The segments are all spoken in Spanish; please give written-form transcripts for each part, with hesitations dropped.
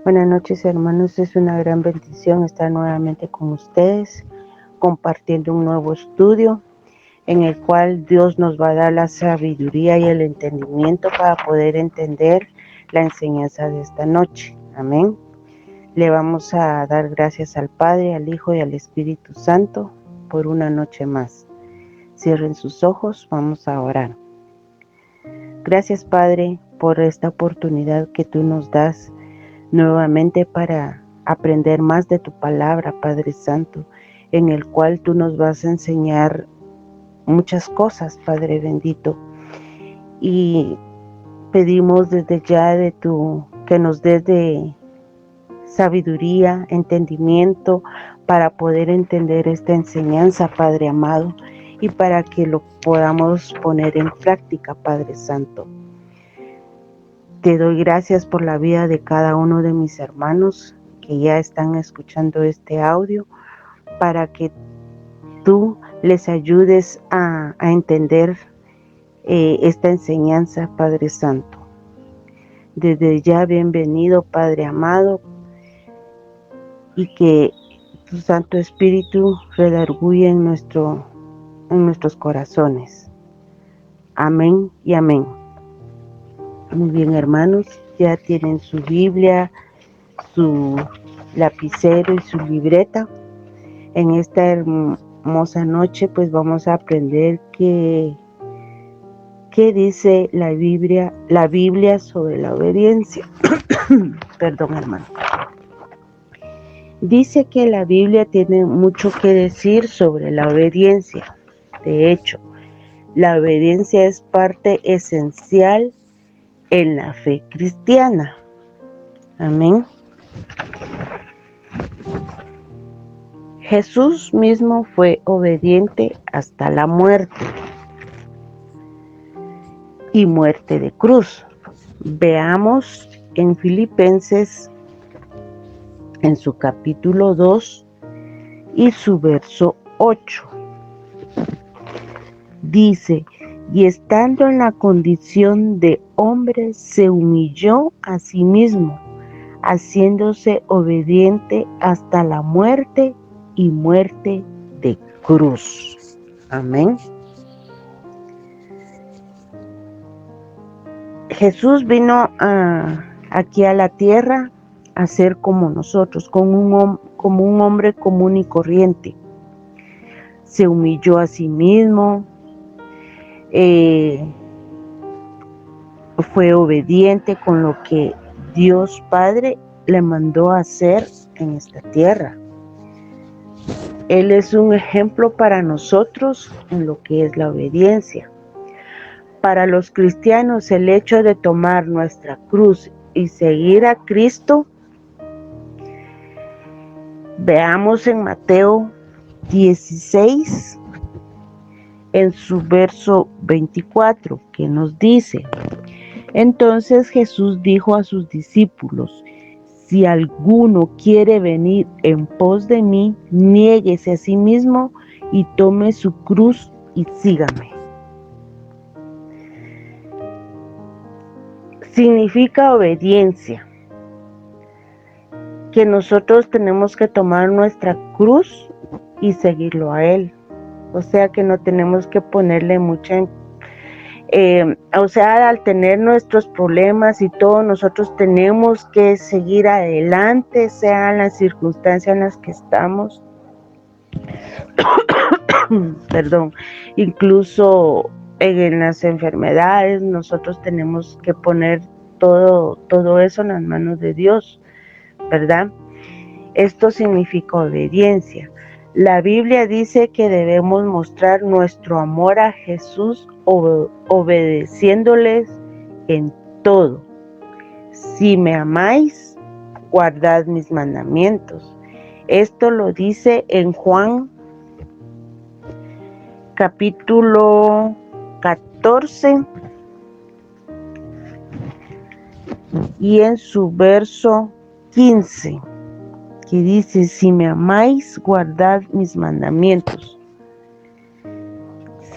Buenas noches, hermanos. Es una gran bendición estar nuevamente con ustedes, compartiendo un nuevo estudio en el cual Dios nos va a dar la sabiduría y el entendimiento para poder entender la enseñanza de esta noche. Amén. Le vamos a dar gracias al Padre, al Hijo y al Espíritu Santo por una noche más. Cierren sus ojos, vamos a orar. Gracias, Padre, por esta oportunidad que tú nos das nuevamente para aprender más de tu palabra, Padre Santo, en el cual tú nos vas a enseñar muchas cosas, Padre bendito. Y pedimos desde ya que nos des de sabiduría, entendimiento para poder entender esta enseñanza, Padre amado, y para que lo podamos poner en práctica, Padre Santo. Te doy gracias por la vida de cada uno de mis hermanos que ya están escuchando este audio, para que tú les ayudes a entender esta enseñanza, Padre Santo. Desde ya, bienvenido, Padre amado, y que tu Santo Espíritu redarguye en nuestros corazones. Amén y amén. Muy bien, hermanos, ya tienen su Biblia, su lapicero y su libreta. En esta hermosa noche pues vamos a aprender qué dice la Biblia sobre la obediencia. Perdón, hermano. Dice que la Biblia tiene mucho que decir sobre la obediencia. De hecho, la obediencia es parte esencial en la fe cristiana. Amén. Jesús mismo fue obediente hasta la muerte y muerte de cruz. Veamos en Filipenses, en su capítulo 2 y su verso 8. Dice: y estando en la condición de hombre, se humilló a sí mismo, haciéndose obediente hasta la muerte y muerte de cruz. Amén. Jesús vino aquí a la tierra a ser como nosotros, como un hombre común y corriente. Se humilló a sí mismo, fue obediente con lo que Dios Padre le mandó a hacer en esta tierra. Él es un ejemplo para nosotros en lo que es la obediencia. Para los cristianos, el hecho de tomar nuestra cruz y seguir a Cristo, veamos en Mateo 16, en su verso 24, que nos dice: entonces Jesús dijo a sus discípulos: si alguno quiere venir en pos de mí, niéguese a sí mismo y tome su cruz y sígame. Significa obediencia, que nosotros tenemos que tomar nuestra cruz y seguirlo a Él. O sea que no tenemos que ponerle mucha al tener nuestros problemas y todo, nosotros tenemos que seguir adelante, sean las circunstancias en las que estamos. Perdón, incluso en las enfermedades, nosotros tenemos que poner todo eso en las manos de Dios, ¿verdad? Esto significa obediencia. La Biblia dice que debemos mostrar nuestro amor a Jesús obedeciéndoles en todo. Si me amáis, guardad mis mandamientos. Esto lo dice en Juan capítulo 14 y en su verso 15. Que dice: si me amáis, guardad mis mandamientos.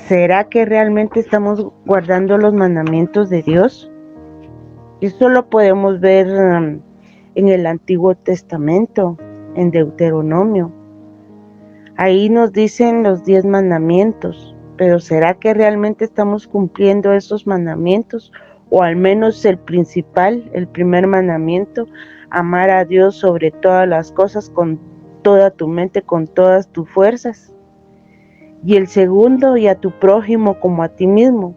¿Será que realmente estamos guardando los mandamientos de Dios? Esto lo podemos ver en el Antiguo Testamento, en Deuteronomio. Ahí nos dicen los 10 mandamientos, pero ¿será que realmente estamos cumpliendo esos mandamientos? O al menos el principal, el primer mandamiento, amar a Dios sobre todas las cosas, con toda tu mente, con todas tus fuerzas. Y el segundo, y a tu prójimo como a ti mismo.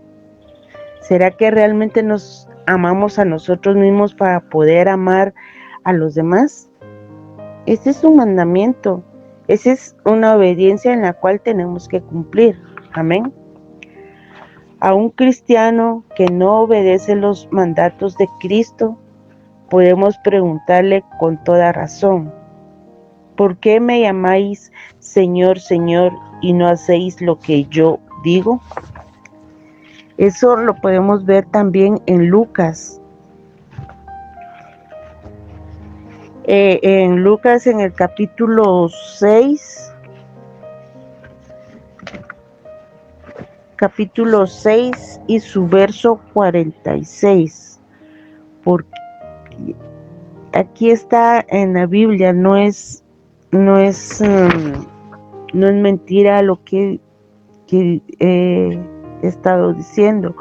¿Será que realmente nos amamos a nosotros mismos para poder amar a los demás? Ese es un mandamiento. Esa es una obediencia en la cual tenemos que cumplir. Amén. A un cristiano que no obedece los mandatos de Cristo, podemos preguntarle con toda razón: ¿por qué me llamáis Señor, Señor, y no hacéis lo que yo digo? Eso lo podemos ver también en Lucas. En Lucas, en el capítulo 6, y su verso 46. Porque aquí está en la Biblia, no es mentira lo que he estado diciendo.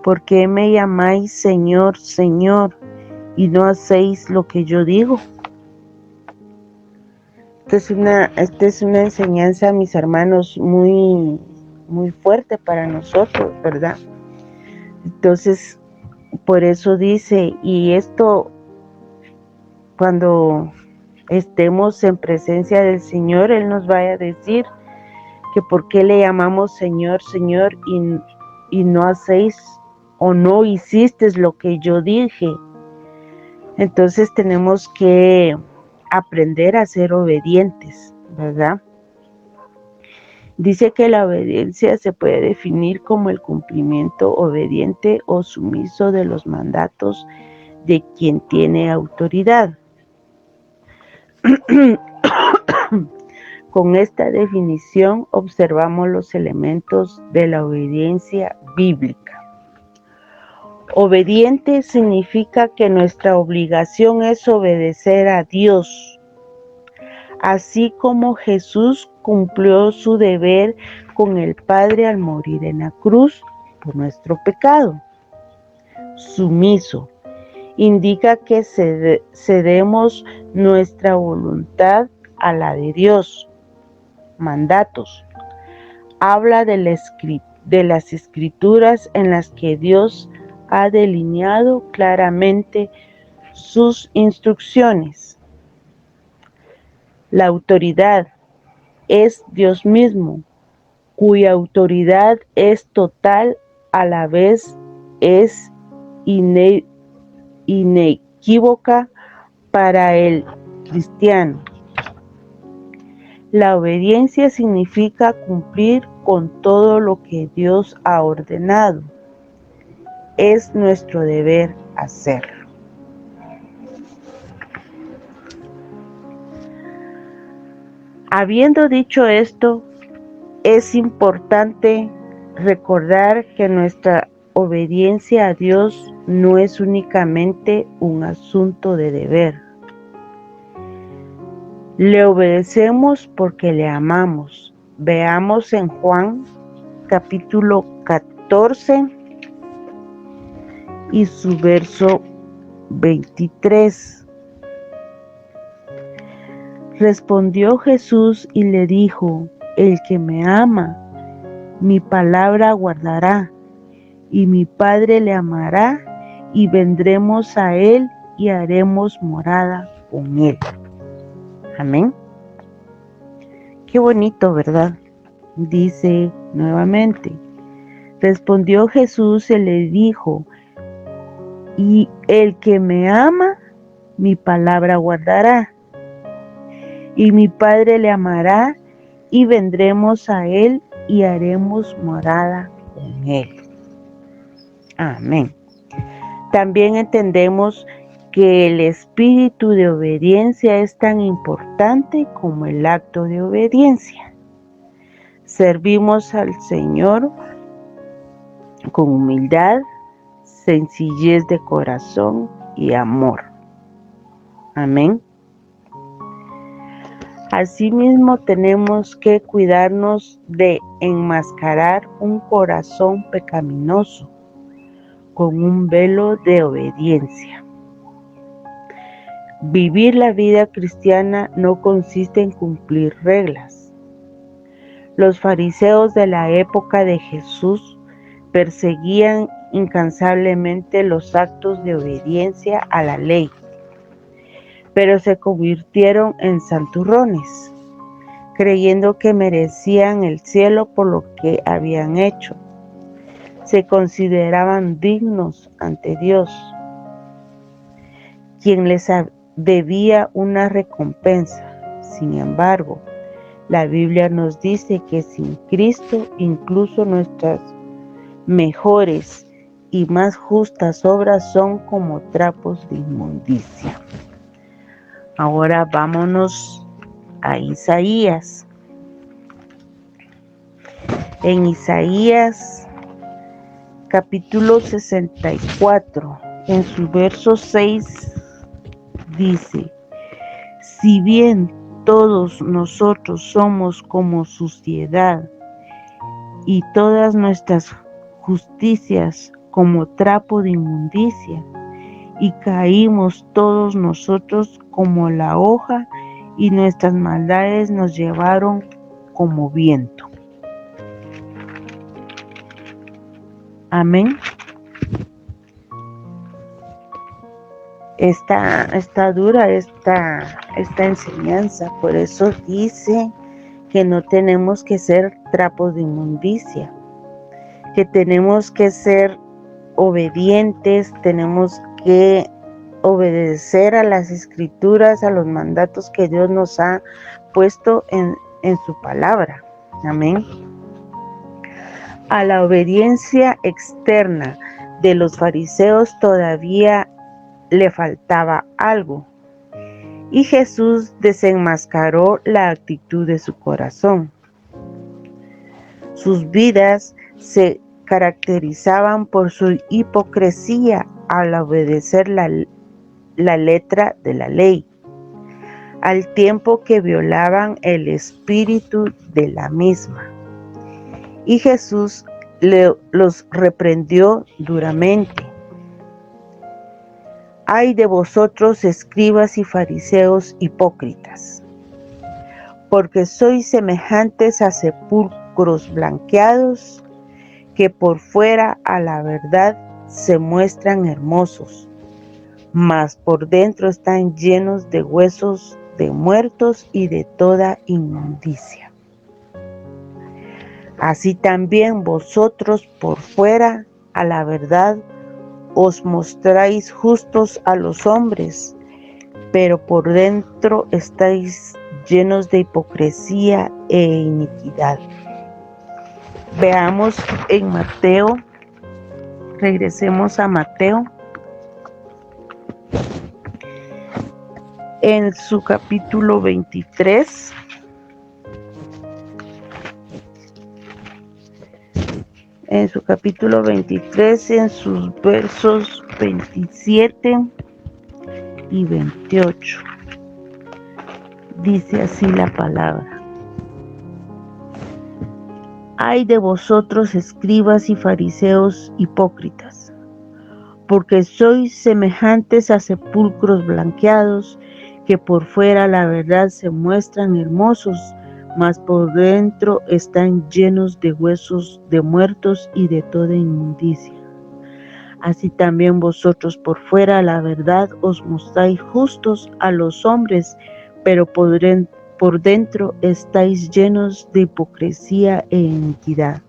¿Por qué me llamáis Señor, Señor, y no hacéis lo que yo digo? Esta es una enseñanza, mis hermanos, muy, muy fuerte para nosotros, ¿verdad? Entonces, por eso dice, y esto, cuando estemos en presencia del Señor, Él nos vaya a decir que por qué le llamamos Señor, Señor, y no hacéis o no hiciste lo que yo dije. Entonces tenemos que aprender a ser obedientes, ¿verdad? Dice que la obediencia se puede definir como el cumplimiento obediente o sumiso de los mandatos de quien tiene autoridad. Con esta definición observamos los elementos de la obediencia bíblica. Obediente significa que nuestra obligación es obedecer a Dios, así como Jesús cumplió su deber con el Padre al morir en la cruz por nuestro pecado. Sumiso indica que cedemos nuestra voluntad a la de Dios. Mandatos habla de las escrituras en las que Dios ha delineado claramente sus instrucciones. La autoridad es Dios mismo, cuya autoridad es total, a la vez es inequívoca para el cristiano. La obediencia significa cumplir con todo lo que Dios ha ordenado. Es nuestro deber hacerlo. Habiendo dicho esto, es importante recordar que nuestra obediencia a Dios no es únicamente un asunto de deber. Le obedecemos porque le amamos. Veamos en Juan capítulo 14 y su verso 23. Respondió Jesús y le dijo: el que me ama, mi palabra guardará, y mi Padre le amará, y vendremos a él y haremos morada con él. Amén. Qué bonito, ¿verdad? Dice nuevamente: respondió Jesús y le dijo: y el que me ama, mi palabra guardará, y mi Padre le amará, y vendremos a él y haremos morada con él. Amén. También entendemos que el espíritu de obediencia es tan importante como el acto de obediencia. Servimos al Señor con humildad, sencillez de corazón y amor. Amén. Asimismo, tenemos que cuidarnos de enmascarar un corazón pecaminoso con un velo de obediencia. Vivir la vida cristiana no consiste en cumplir reglas. Los fariseos de la época de Jesús perseguían incansablemente los actos de obediencia a la ley, pero se convirtieron en santurrones, creyendo que merecían el cielo por lo que habían hecho. Se consideraban dignos ante Dios, quien les debía una recompensa. Sin embargo, la Biblia nos dice que sin Cristo incluso nuestras mejores y más justas obras son como trapos de inmundicia. Ahora vámonos a Isaías. En Isaías capítulo 64, en su verso 6, dice: si bien todos nosotros somos como suciedad y todas nuestras justicias como trapo de inmundicia, y caímos todos nosotros como la hoja, y nuestras maldades nos llevaron como viento. Amén. Está dura esta enseñanza, por eso dice que no tenemos que ser trapos de inmundicia, que tenemos que ser obedientes, tenemos que obedecer a las escrituras, a los mandatos que Dios nos ha puesto en su palabra. Amén. A la obediencia externa de los fariseos todavía le faltaba algo, y Jesús desenmascaró la actitud de su corazón. Sus vidas se caracterizaban por su hipocresía al obedecer la letra de la ley, al tiempo que violaban el espíritu de la misma. Y Jesús los reprendió duramente. Ay de vosotros, escribas y fariseos hipócritas, porque sois semejantes a sepulcros blanqueados, que por fuera a la verdad se muestran hermosos, mas por dentro están llenos de huesos de muertos y de toda inmundicia. Así también vosotros por fuera a la verdad os mostráis justos a los hombres, pero por dentro estáis llenos de hipocresía e iniquidad. Veamos en Mateo, regresemos a Mateo, en su capítulo 23. En su capítulo 23, en sus versos 27 y 28. Dice así la palabra: ay de vosotros, escribas y fariseos hipócritas, porque sois semejantes a sepulcros blanqueados, que por fuera la verdad se muestran hermosos, mas por dentro están llenos de huesos de muertos y de toda inmundicia. Así también vosotros por fuera la verdad os mostráis justos a los hombres, pero por dentro estáis llenos de hipocresía e iniquidad.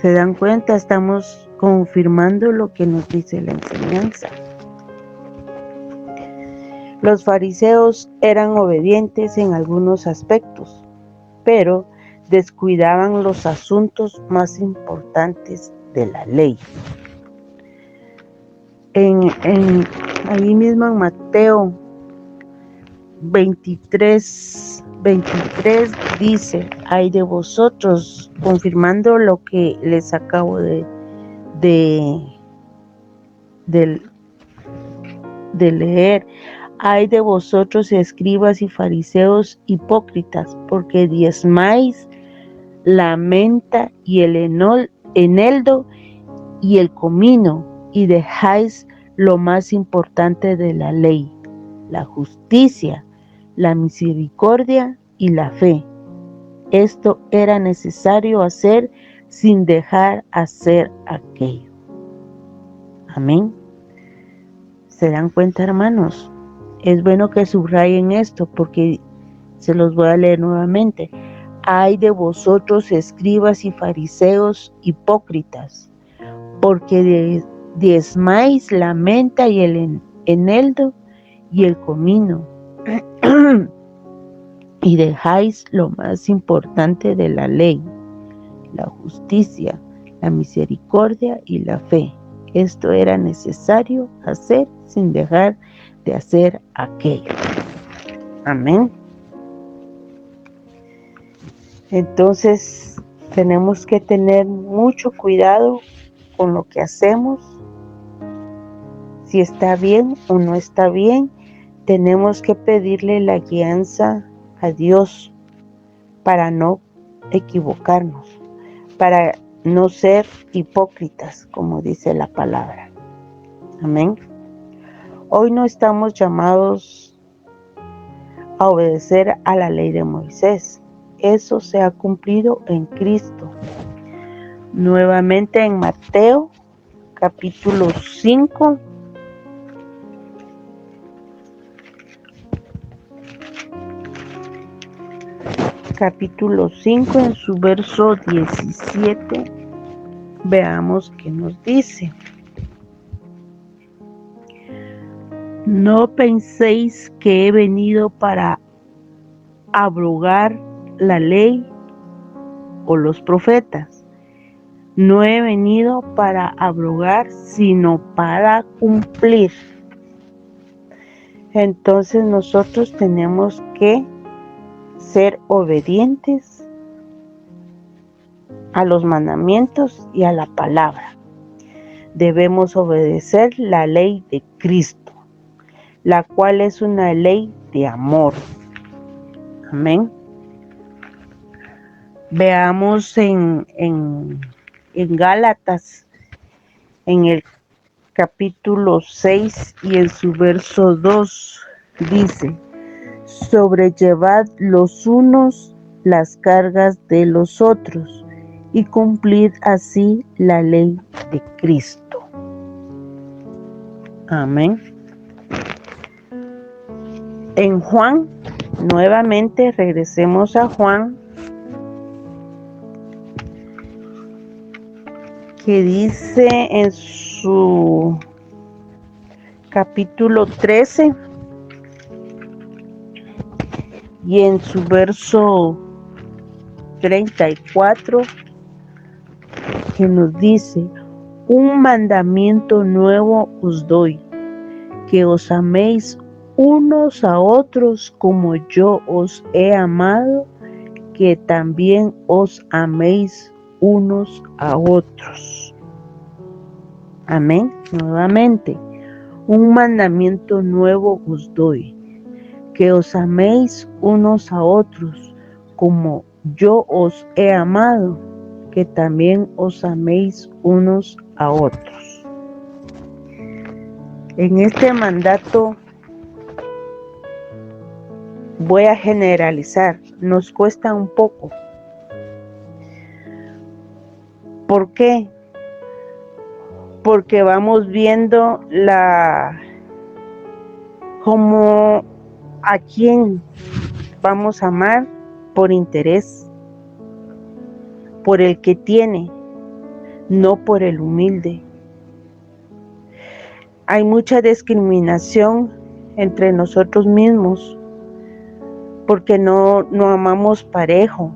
¿Se dan cuenta? Estamos confirmando lo que nos dice la enseñanza. Los fariseos eran obedientes en algunos aspectos, pero descuidaban los asuntos más importantes de la ley. Ahí mismo en Mateo 23 dice: ay de vosotros, confirmando lo que les acabo de de leer. Ay de vosotros, escribas y fariseos hipócritas, porque diezmáis la menta y el eneldo y el comino, y dejáis lo más importante de la ley, la justicia, la misericordia y la fe. Esto era necesario hacer sin dejar hacer aquello. Amén. ¿Se dan cuenta, hermanos? Es bueno que subrayen esto porque se los voy a leer nuevamente. Ay de vosotros, escribas y fariseos hipócritas, porque diezmáis la menta y el eneldo y el comino, y dejáis lo más importante de la ley, la justicia, la misericordia y la fe. Esto era necesario hacer sin dejar de hacer aquello. Amén. Entonces tenemos que tener mucho cuidado con lo que hacemos. Si está bien o no está bien, tenemos que pedirle la guianza a Dios para no equivocarnos, para no ser hipócritas, como dice la palabra. Amén. Hoy no estamos llamados a obedecer a la ley de Moisés. Eso se ha cumplido en Cristo. Nuevamente en Mateo, capítulo 5. Capítulo 5, en su verso 17, veamos qué nos dice. No penséis que he venido para abrogar la ley o los profetas. No he venido para abrogar, sino para cumplir. Entonces nosotros tenemos que ser obedientes a los mandamientos y a la palabra. Debemos obedecer la ley de Cristo, la cual es una ley de amor. Amén. Veamos en Gálatas, en el capítulo 6 y en su verso 2, dice: sobrellevad los unos las cargas de los otros y cumplid así la ley de Cristo. Amén. En Juan, nuevamente regresemos a Juan, que dice en su capítulo 13 y en su verso 34, que nos dice: un mandamiento nuevo os doy, que os améis unos a otros como yo os he amado, que también os améis unos a otros. Amén. Nuevamente, un mandamiento nuevo os doy, que os améis unos a otros como yo os he amado, que también os améis unos a otros. En este mandato voy a generalizar, nos cuesta un poco. ¿Por qué? Porque vamos viendo como a quién vamos a amar por interés, por el que tiene, no por el humilde. Hay mucha discriminación entre nosotros mismos porque no amamos parejo.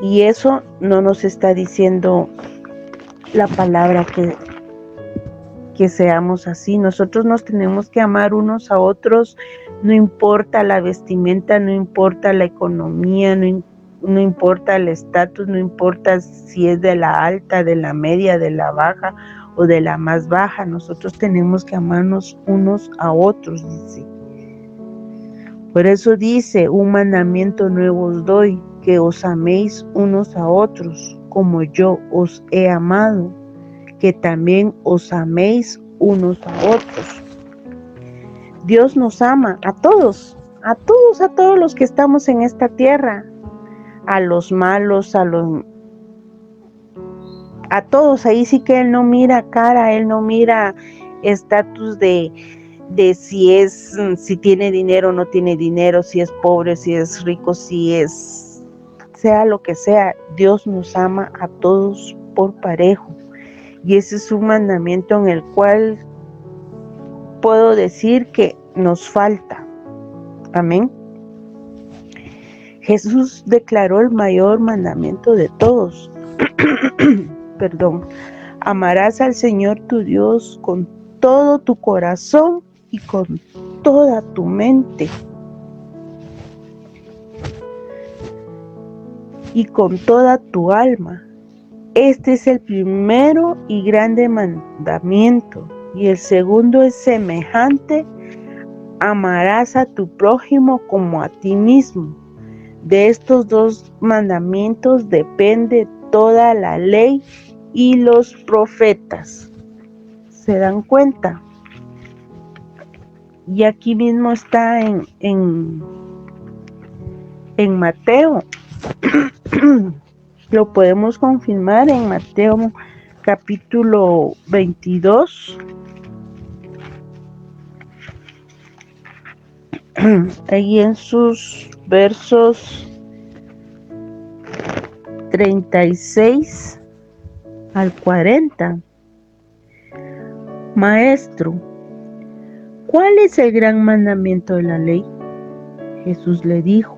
Y eso no nos está diciendo la palabra que seamos así. Nosotros nos tenemos que amar unos a otros, no importa la vestimenta, no importa la economía, no importa el estatus, no importa si es de la alta, de la media, de la baja o de la más baja. Nosotros tenemos que amarnos unos a otros, dice. Por eso dice, un mandamiento nuevo os doy, que os améis unos a otros, como yo os he amado, que también os améis unos a otros. Dios nos ama a todos los que estamos en esta tierra, a los malos, a todos. Ahí sí que Él no mira cara, Él no mira estatus de si tiene dinero o no tiene dinero, si es pobre, si es rico, sea lo que sea. Dios nos ama a todos por parejo. Y ese es un mandamiento en el cual puedo decir que nos falta. Amén. Jesús declaró el mayor mandamiento de todos. Perdón. Amarás al Señor tu Dios con todo tu corazón y con toda tu mente y con toda tu alma. Este es el primero y grande mandamiento, y el segundo es semejante: amarás a tu prójimo como a ti mismo. De estos dos mandamientos depende toda la ley y los profetas. ¿Se dan cuenta? Y aquí mismo está en Mateo. Lo podemos confirmar en Mateo capítulo 22. Ahí en sus versos 36 al 40. Maestro, ¿cuál es el gran mandamiento de la ley? Jesús le dijo: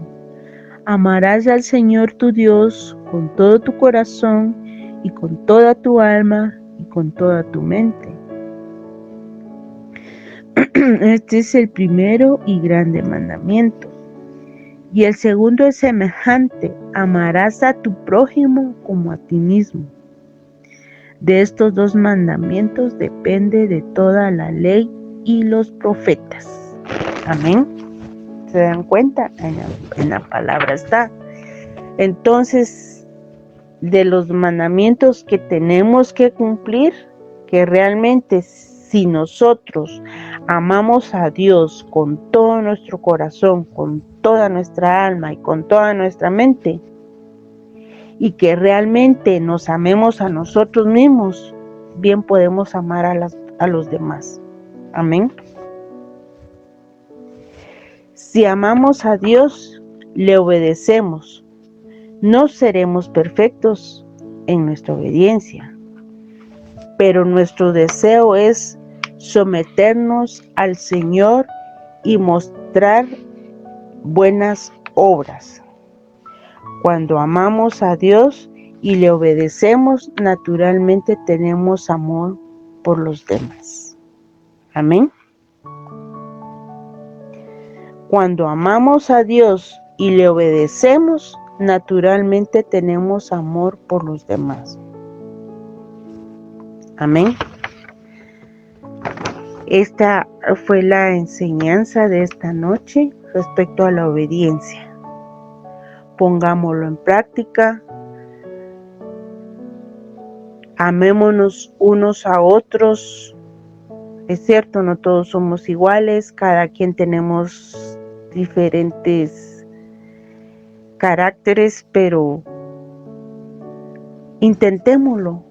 amarás al Señor tu Dios con todo tu corazón y con toda tu alma y con toda tu mente. Este es el primero y grande mandamiento. Y el segundo es semejante: amarás a tu prójimo como a ti mismo. De estos dos mandamientos depende de toda la ley y los profetas. Amén. ¿Se dan cuenta? En la palabra está. Entonces, de los mandamientos que tenemos que cumplir, que realmente si nosotros amamos a Dios con todo nuestro corazón, con toda nuestra alma y con toda nuestra mente, y que realmente nos amemos a nosotros mismos, bien podemos amar a los demás. Amén. Si amamos a Dios, le obedecemos. No seremos perfectos en nuestra obediencia, pero nuestro deseo es someternos al Señor y mostrar buenas obras. Cuando amamos a Dios y le obedecemos, naturalmente tenemos amor por los demás. Amén. Cuando amamos a Dios y le obedecemos, naturalmente tenemos amor por los demás. Amén. Esta fue la enseñanza de esta noche respecto a la obediencia. Pongámoslo en práctica. Amémonos unos a otros. Es cierto, no todos somos iguales, cada quien tenemos diferentes caracteres, pero intentémoslo.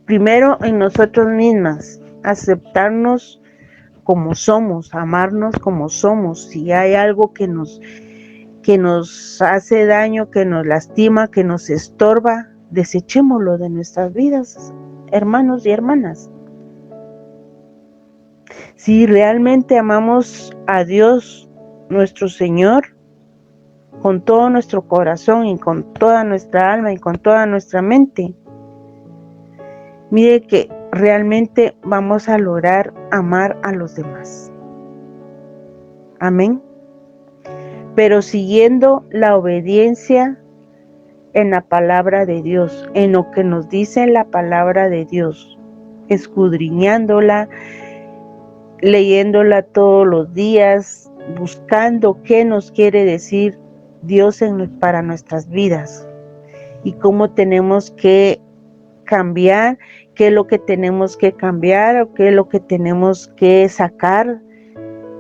Primero en nosotros mismas, aceptarnos como somos, amarnos como somos. Si hay algo que nos hace daño, que nos lastima, que nos estorba, desechémoslo de nuestras vidas, hermanos y hermanas. Si realmente amamos a Dios, nuestro Señor, con todo nuestro corazón y con toda nuestra alma y con toda nuestra mente, mire que realmente vamos a lograr amar a los demás. Amén. Pero siguiendo la obediencia en la palabra de Dios, en lo que nos dice la palabra de Dios, escudriñándola, leyéndola todos los días, buscando qué nos quiere decir Dios para nuestras vidas y cómo tenemos que cambiar, qué es lo que tenemos que cambiar o qué es lo que tenemos que sacar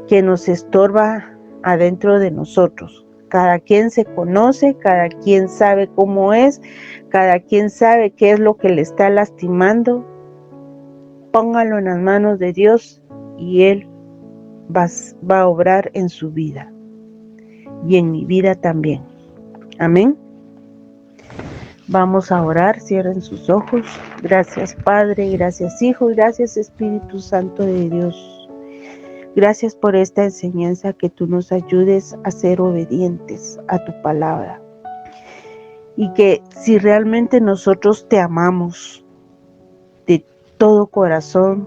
que nos estorba adentro de nosotros. Cada quien se conoce, cada quien sabe cómo es, cada quien sabe qué es lo que le está lastimando. Póngalo en las manos de Dios y Él va a obrar en su vida y en mi vida también. Amén. Vamos a orar, cierren sus ojos. Gracias Padre, gracias Hijo, gracias Espíritu Santo de Dios. Gracias por esta enseñanza, que tú nos ayudes a ser obedientes a tu palabra. Y que si realmente nosotros te amamos de todo corazón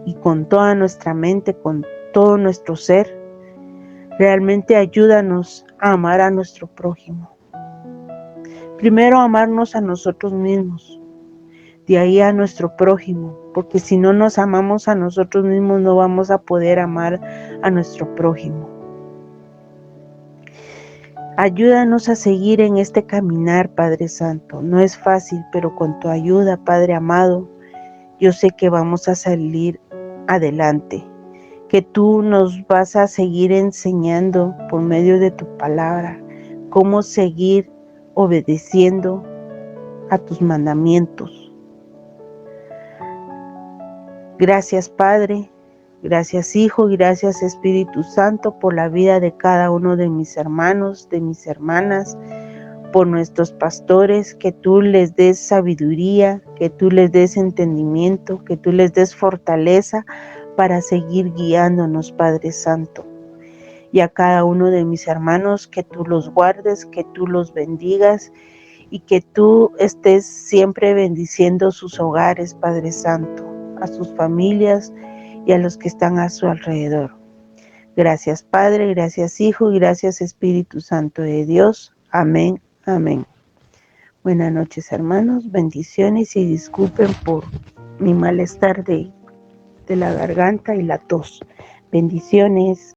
y con toda nuestra mente, con todo nuestro ser, realmente ayúdanos a amar a nuestro prójimo. Primero amarnos a nosotros mismos, de ahí a nuestro prójimo, porque si no nos amamos a nosotros mismos no vamos a poder amar a nuestro prójimo. Ayúdanos a seguir en este caminar, Padre Santo. No es fácil, pero con tu ayuda, Padre amado, yo sé que vamos a salir adelante, que tú nos vas a seguir enseñando por medio de tu palabra cómo seguir obedeciendo a tus mandamientos. Gracias Padre, gracias Hijo, gracias Espíritu Santo por la vida de cada uno de mis hermanos, de mis hermanas, por nuestros pastores, que tú les des sabiduría, que tú les des entendimiento, que tú les des fortaleza para seguir guiándonos, Padre Santo. Y a cada uno de mis hermanos, que tú los guardes, que tú los bendigas y que tú estés siempre bendiciendo sus hogares, Padre Santo, a sus familias y a los que están a su alrededor. Gracias Padre, gracias Hijo y gracias Espíritu Santo de Dios. Amén, amén. Buenas noches hermanos, bendiciones y disculpen por mi malestar de la garganta y la tos. Bendiciones.